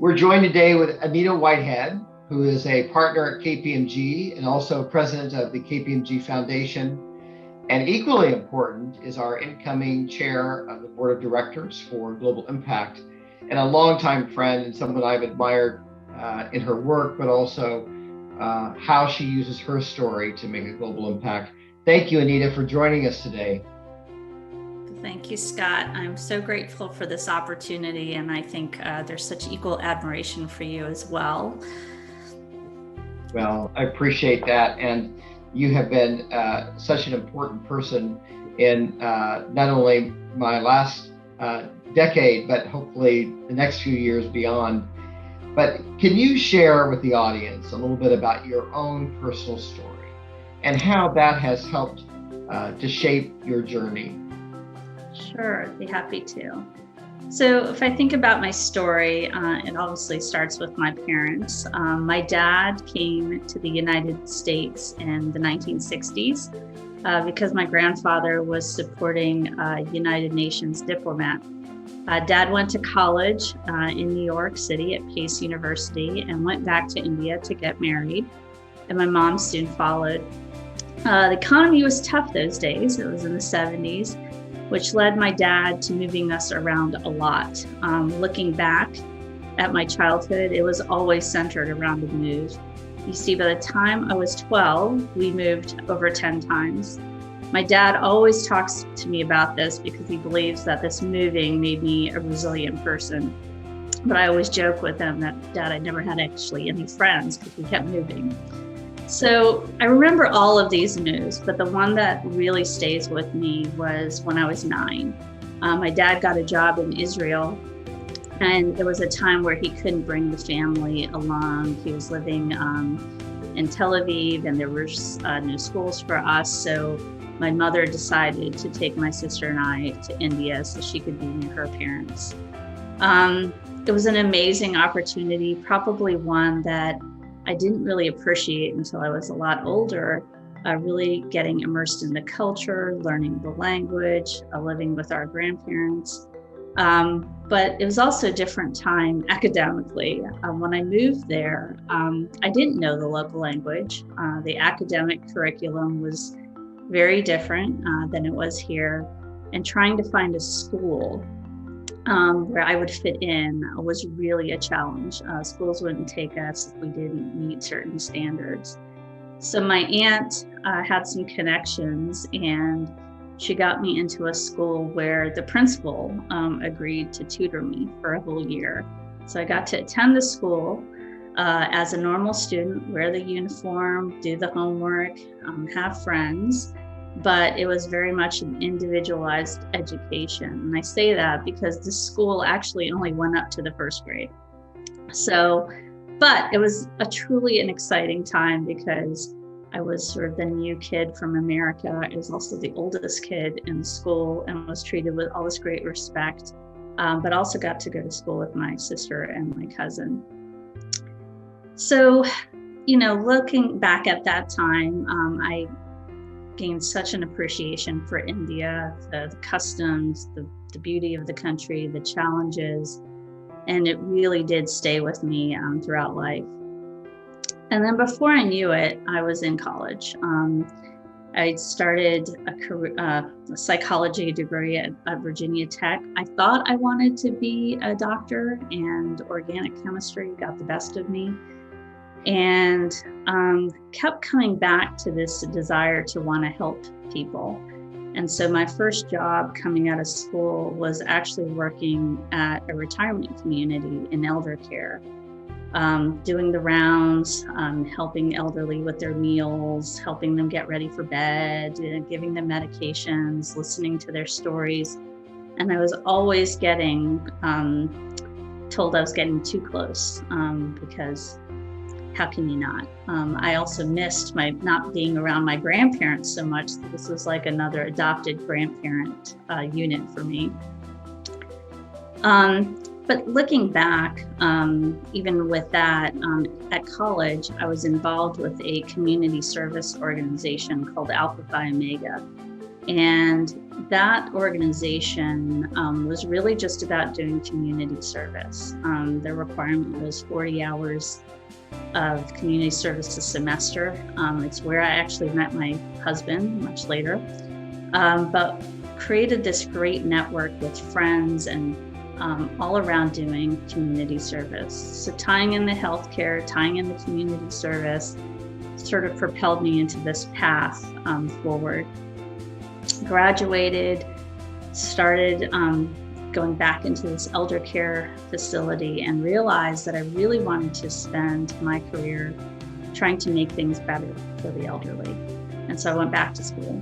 We're joined today with Anita Whitehead, who is a partner at KPMG and also president of the KPMG Foundation. And equally important is our incoming chair of the board of directors for Global Impact, and a longtime friend and someone I've admired in her work, but also how she uses her story to make a global impact. Thank you, Anita, for joining us today. Thank you, Scott. I'm so grateful for this opportunity, and I think there's such equal admiration for you as well. Well, I appreciate that, and you have been such an important person in not only my last decade, but hopefully the next few years beyond. But can you share with the audience a little bit about your own personal story and how that has helped to shape your journey? Sure, I'd be happy to. So if I think about my story, it obviously starts with my parents. My dad came to the United States in the 1960s because my grandfather was supporting a United Nations diplomat. Dad went to college in New York City at Pace University and went back to India to get married, and my mom soon followed. The economy was tough those days. It was in the 70s, which led my dad to moving us around a lot. Looking back at my childhood, it was always centered around a move. You see, by the time I was 12, we moved over 10 times. My dad always talks to me about this because he believes that this moving made me a resilient person. But I always joke with him that, Dad, I never had actually any friends because we kept moving. So I remember all of these moves, but the one that really stays with me was when I was 9. My dad got a job in Israel, and there was a time where he couldn't bring the family along. He was living in Tel Aviv, and there were no schools for us. So my mother decided to take my sister and I to India so she could be near her parents. It was an amazing opportunity, probably one that I didn't really appreciate until I was a lot older, really getting immersed in the culture, learning the language, living with our grandparents. But it was also a different time academically. When I moved there, I didn't know the local language. The academic curriculum was very different than it was here. And trying to find a school where I would fit in was really a challenge. Schools wouldn't take us if we didn't meet certain standards. So my aunt had some connections, and she got me into a school where the principal agreed to tutor me for a whole year. So I got to attend the school as a normal student, wear the uniform, do the homework, have friends. But it was very much an individualized education. And I say that because the school actually only went up to the first grade. So, but it was truly an exciting time because I was sort of the new kid from America. I was also the oldest kid in the school and was treated with all this great respect, but also got to go to school with my sister and my cousin. So, looking back at that time, I gained such an appreciation for India, the customs, the beauty of the country, the challenges, and it really did stay with me throughout life. And then before I knew it, I was in college. I started a psychology degree at Virginia Tech. I thought I wanted to be a doctor, and organic chemistry got the best of me. And kept coming back to this desire to want to help people. And so my first job coming out of school was actually working at a retirement community in elder care, doing the rounds, helping elderly with their meals, helping them get ready for bed, giving them medications, listening to their stories. And I was always getting told I was getting too close because how can you not? I also missed my not being around my grandparents so much. This was like another adopted grandparent unit for me. But looking back, even with that, at college, I was involved with a community service organization called Alpha Phi Omega. And that organization was really just about doing community service. The requirement was 40 hours of community service a semester. It's where I actually met my husband much later, but created this great network with friends and all around doing community service. So tying in the healthcare, tying in the community service sort of propelled me into this path forward. Graduated, started going back into this elder care facility and realized that I really wanted to spend my career trying to make things better for the elderly. And so I went back to school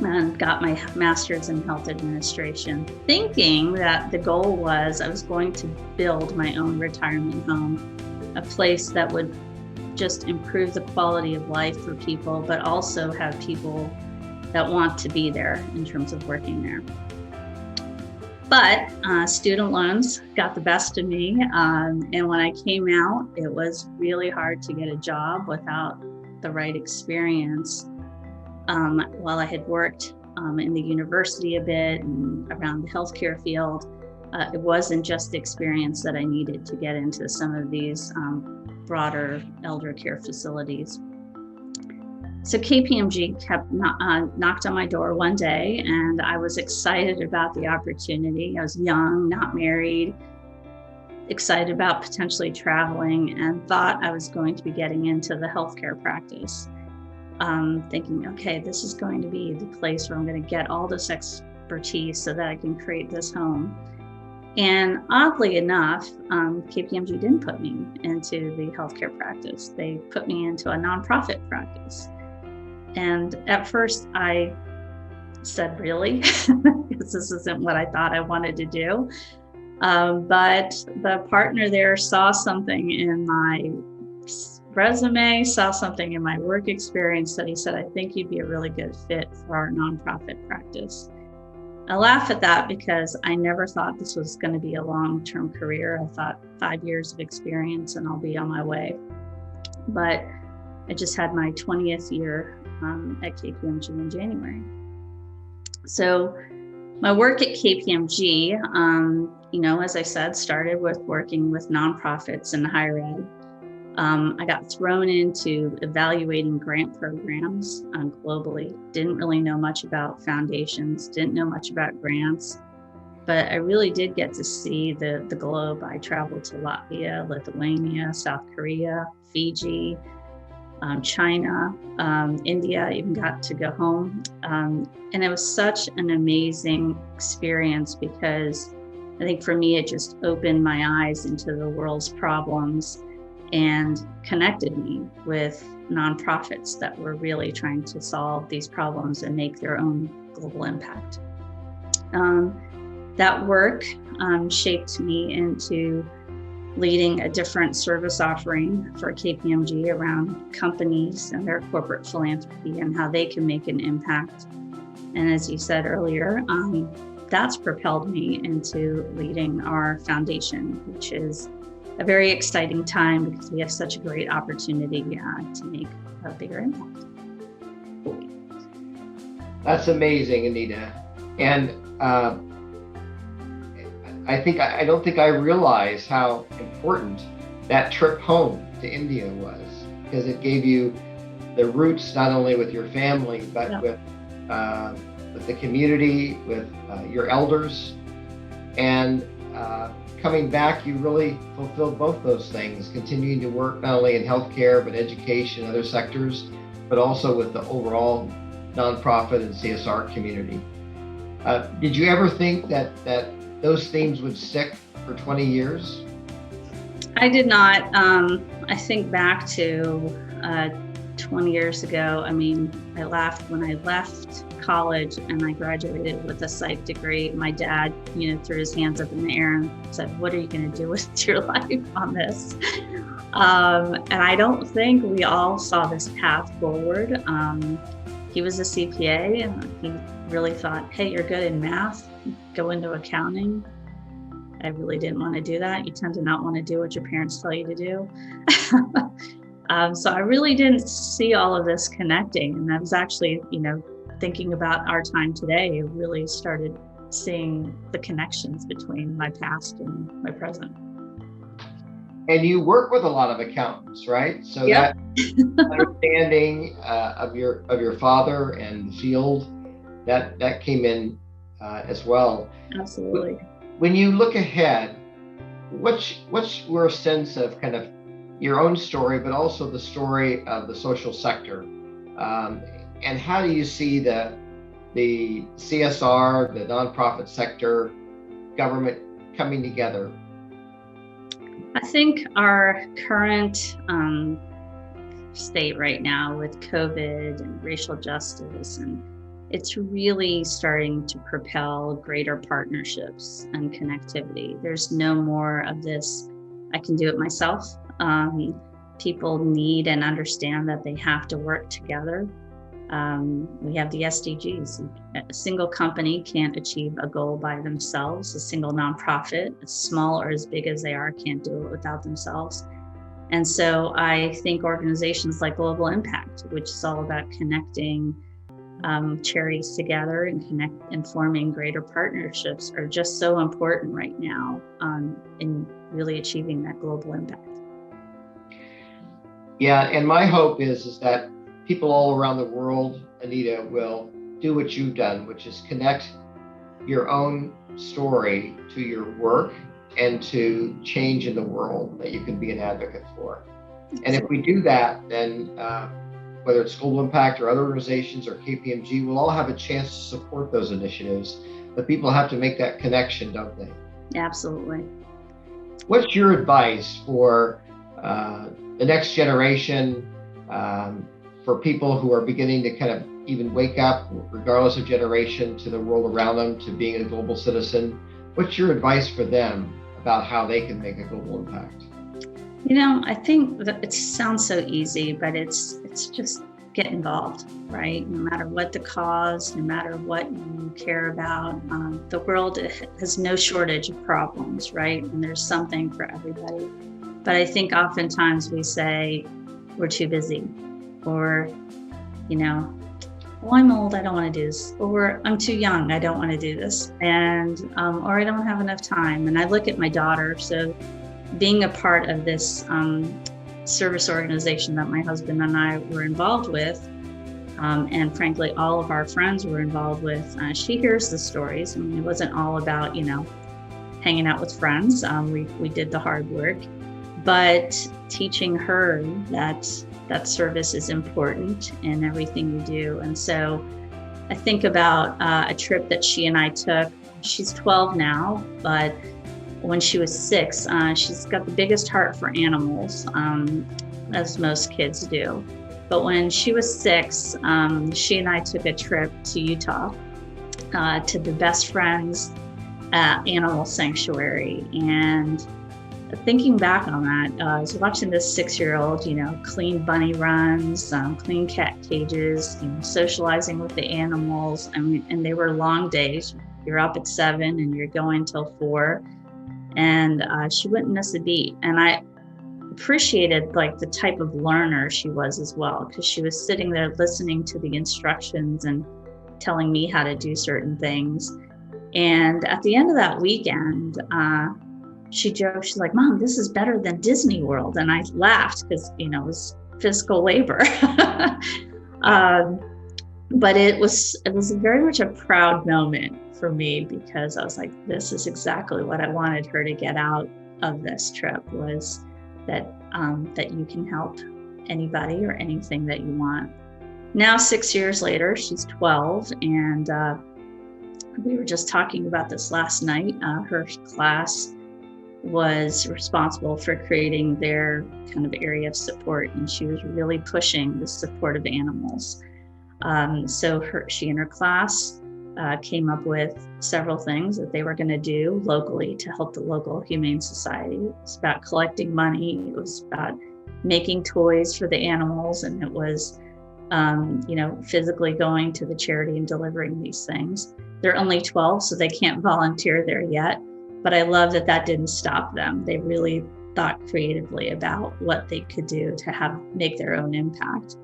and got my master's in health administration, thinking that the goal was I was going to build my own retirement home, a place that would just improve the quality of life for people, but also have people that want to be there in terms of working there. But student loans got the best of me. And when I came out, it was really hard to get a job without the right experience. While I had worked in the university a bit and around the healthcare field, it wasn't just the experience that I needed to get into some of these broader elder care facilities. So KPMG knocked on my door one day, and I was excited about the opportunity. I was young, not married, excited about potentially traveling, and thought I was going to be getting into the healthcare practice. Thinking, okay, this is going to be the place where I'm going to get all this expertise so that I can create this home. And oddly enough, KPMG didn't put me into the healthcare practice. They put me into a nonprofit practice. And at first I said, really? Because this isn't what I thought I wanted to do. But the partner there saw something in my resume, saw something in my work experience that he said, I think you'd be a really good fit for our nonprofit practice. I laugh at that because I never thought this was going to be a long-term career. I thought 5 years of experience and I'll be on my way. But I just had my 20th year at KPMG in January. So my work at KPMG, as I said, started with working with nonprofits in higher ed. I got thrown into evaluating grant programs globally. Didn't really know much about foundations, didn't know much about grants, but I really did get to see the globe. I traveled to Latvia, Lithuania, South Korea, Fiji, China, India. I even got to go home. And it was such an amazing experience because I think for me, it just opened my eyes into the world's problems and connected me with nonprofits that were really trying to solve these problems and make their own global impact. That work shaped me into leading a different service offering for KPMG around companies and their corporate philanthropy and how they can make an impact. And as you said earlier, that's propelled me into leading our foundation, which is a very exciting time because we have such a great opportunity to make a bigger impact. That's amazing, Anita. And I don't think I realized how important that trip home to India was, because it gave you the roots not only with your family, but with the community, with your elders. And coming back, you really fulfilled both those things, continuing to work not only in healthcare, but education, other sectors, but also with the overall nonprofit and CSR community. Did you ever think that those themes would stick for 20 years? I did not. I think back to 20 years ago. I mean, I laughed when I left college and I graduated with a psych degree. My dad, threw his hands up in the air and said, "What are you going to do with your life on this?" And I don't think we all saw this path forward. He was a CPA and he really thought, hey, you're good in math, go into accounting. I really didn't want to do that. You tend to not want to do what your parents tell you to do. So I really didn't see all of this connecting. And that was actually, thinking about our time today, I really started seeing the connections between my past and my present. And you work with a lot of accountants, right? So Yep. that understanding of your father and the field that came in as well. Absolutely. When you look ahead, what's your sense of kind of your own story, but also the story of the social sector, and how do you see the CSR, the nonprofit sector, government coming together? I think our current state right now with COVID and racial justice, and it's really starting to propel greater partnerships and connectivity. There's no more of this, I can do it myself. People need and understand that they have to work together. We have the SDGs. A single company can't achieve a goal by themselves. A single nonprofit, as small or as big as they are, can't do it without themselves. And so I think organizations like Global Impact, which is all about connecting charities together and forming greater partnerships, are just so important right now in really achieving that global impact. Yeah, and my hope is that people all around the world, Anita, will do what you've done, which is connect your own story to your work and to change in the world that you can be an advocate for. And if we do that, then whether it's Global Impact or other organizations or KPMG, we'll all have a chance to support those initiatives. But people have to make that connection, don't they? Absolutely. What's your advice for the next generation, for people who are beginning to kind of even wake up, regardless of generation, to the world around them, to being a global citizen? What's your advice for them about how they can make a global impact? You know, I think that it sounds so easy, but it's just get involved, right? No matter what the cause, no matter what you care about, the world has no shortage of problems, right? And there's something for everybody. But I think oftentimes we say we're too busy, or, you know, well, I'm old, I don't want to do this, or I'm too young, I don't want to do this, and or I don't have enough time. And I look at my daughter, so being a part of this service organization that my husband and I were involved with, and frankly, all of our friends were involved with, she hears the stories. I mean, it wasn't all about, you know, hanging out with friends. We did the hard work, but teaching her that service is important in everything you do. And so I think about a trip that she and I took. She's 12 now, but when she was 6, she's got the biggest heart for animals, as most kids do. But when she was 6, she and I took a trip to Utah, to the Best Friends Animal Sanctuary. And thinking back on that, I was watching this 6-year-old, you know, clean bunny runs, clean cat cages, you know, socializing with the animals. I mean, and they were long days. You're up at 7 and you're going till 4. And she wouldn't miss a beat. And I appreciated like the type of learner she was as well, because she was sitting there listening to the instructions and telling me how to do certain things. And at the end of that weekend, she joked, she's like, "Mom, this is better than Disney World." And I laughed because, you know, it was physical labor. But it was very much a proud moment for me, because I was like, this is exactly what I wanted her to get out of this trip, was that you can help anybody or anything that you want. Now, 6 years later, she's 12, and we were just talking about this last night. Her class was responsible for creating their kind of area of support, and she was really pushing the support of animals. So she and her class came up with several things that they were going to do locally to help the local humane society. It was about collecting money. It was about making toys for the animals, and it was, you know, physically going to the charity and delivering these things. They're only 12, so they can't volunteer there yet. But I love that didn't stop them. They really thought creatively about what they could do to make their own impact.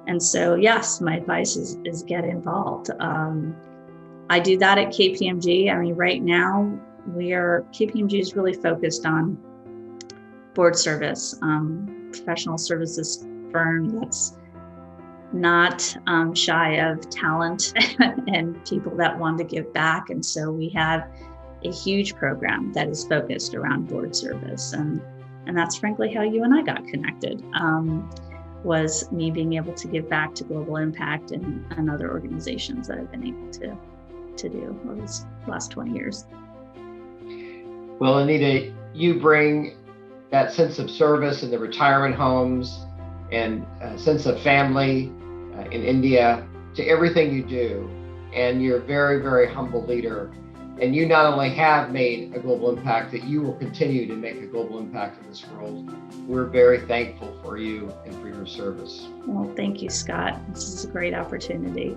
And so, yes, my advice is get involved. I do that at KPMG. I mean, right now, KPMG is really focused on board service, professional services firm that's not shy of talent and people that want to give back. And so we have a huge program that is focused around board service. And that's frankly how you and I got connected, was me being able to give back to Global Impact and other organizations that I've been able to do over these last 20 years. Well, Anita, you bring that sense of service in the retirement homes and a sense of family in India to everything you do. And you're a very, very humble leader. And you not only have made a global impact, that you will continue to make a global impact in this world. We're very thankful for you and for your service. Well, thank you, Scott. This is a great opportunity.